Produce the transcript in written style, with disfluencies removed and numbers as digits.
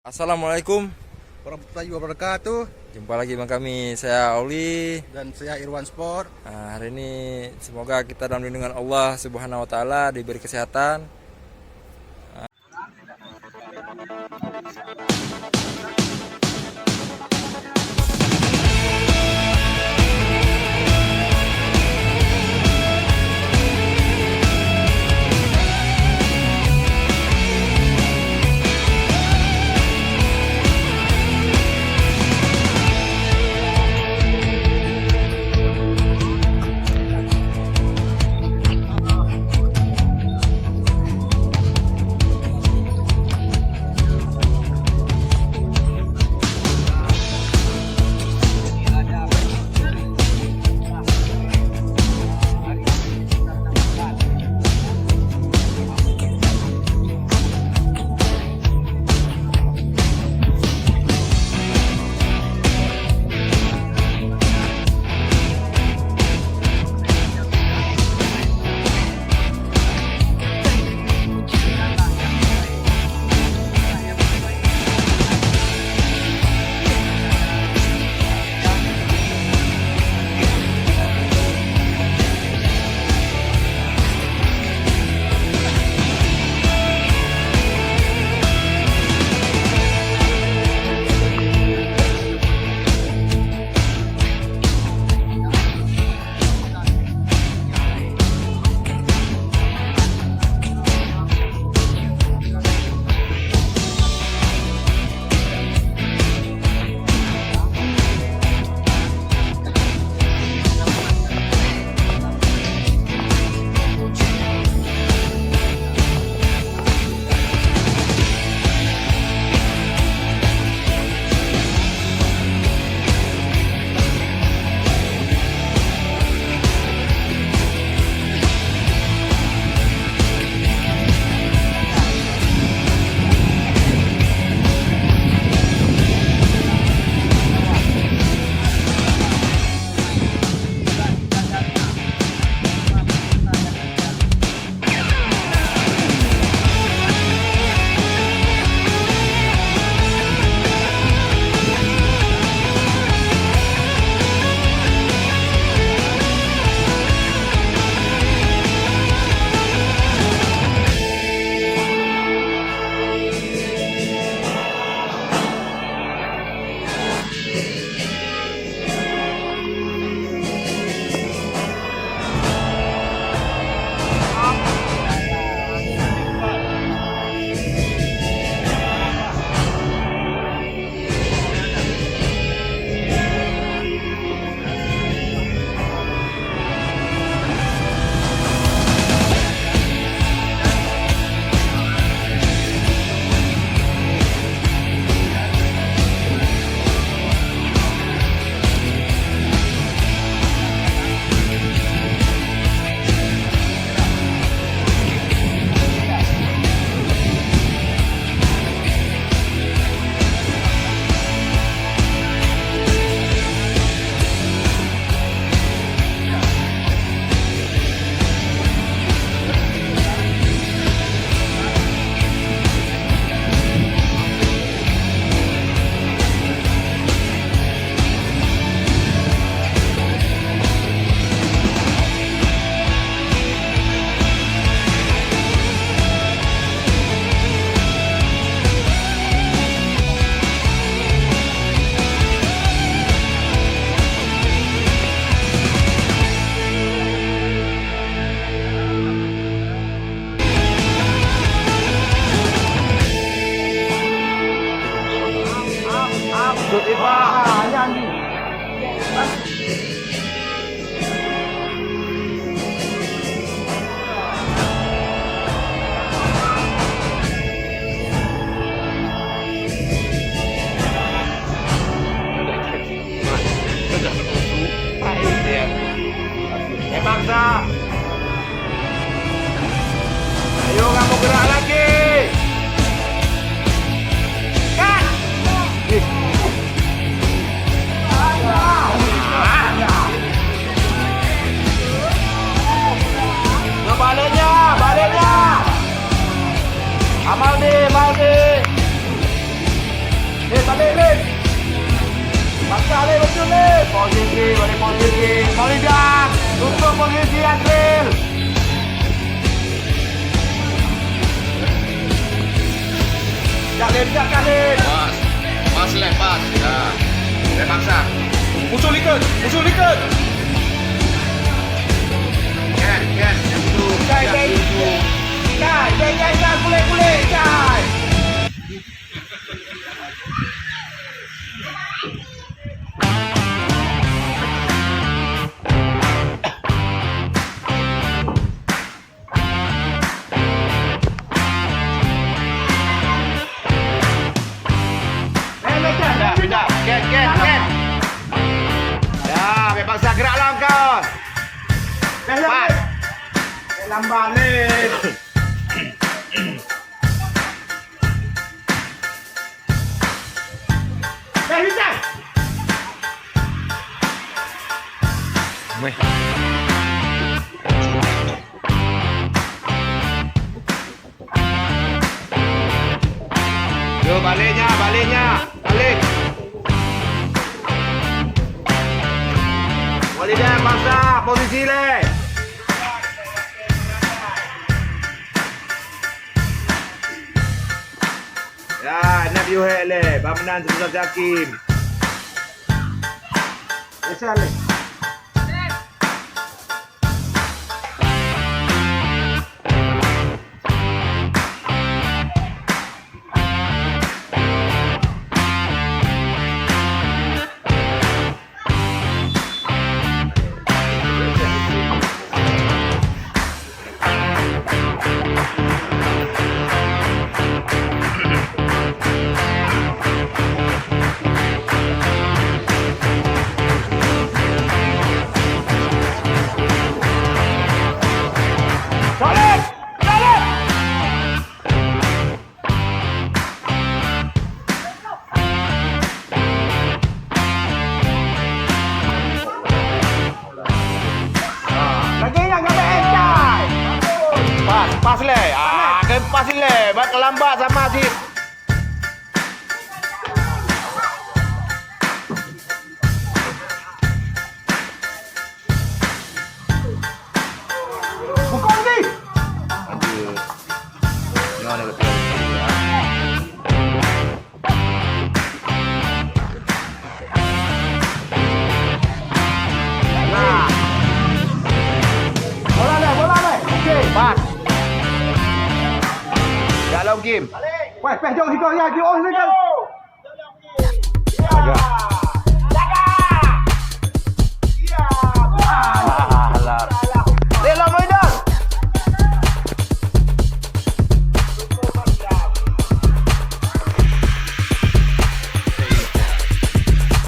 Assalamualaikum warahmatullahi wabarakatuh. Jumpa lagi dengan kami, saya Auli. Dan saya Irwan Sport. Hari ini semoga kita dalam lindungan Allah Subhanahu wa Ta'ala, diberi kesehatan. Bangsa, ayo kamu gerak lagi. Kan? balik posisi. Solidan, tutup posisi Adril. Khalid, Khalid. Pas lepas. Ya. Paksa. Usul ikut. Ken. Cai, boleh, cai. Pindah. Ken. Ya, paksa gerak lah kau. Pas. Lambat ni. Hitam. Yo, baliknya. Balik. Walidah paksa posisi le. Ya, nak view le. Bamenan sebesar Jakim. Biasa le. Pas le. Pas le. Buat kelambat sama si. Bukan ni. Mana betul? Nah. Bola le. Okey. Pas. Dalam game. Weh, jom sikit ya. Jom sikit.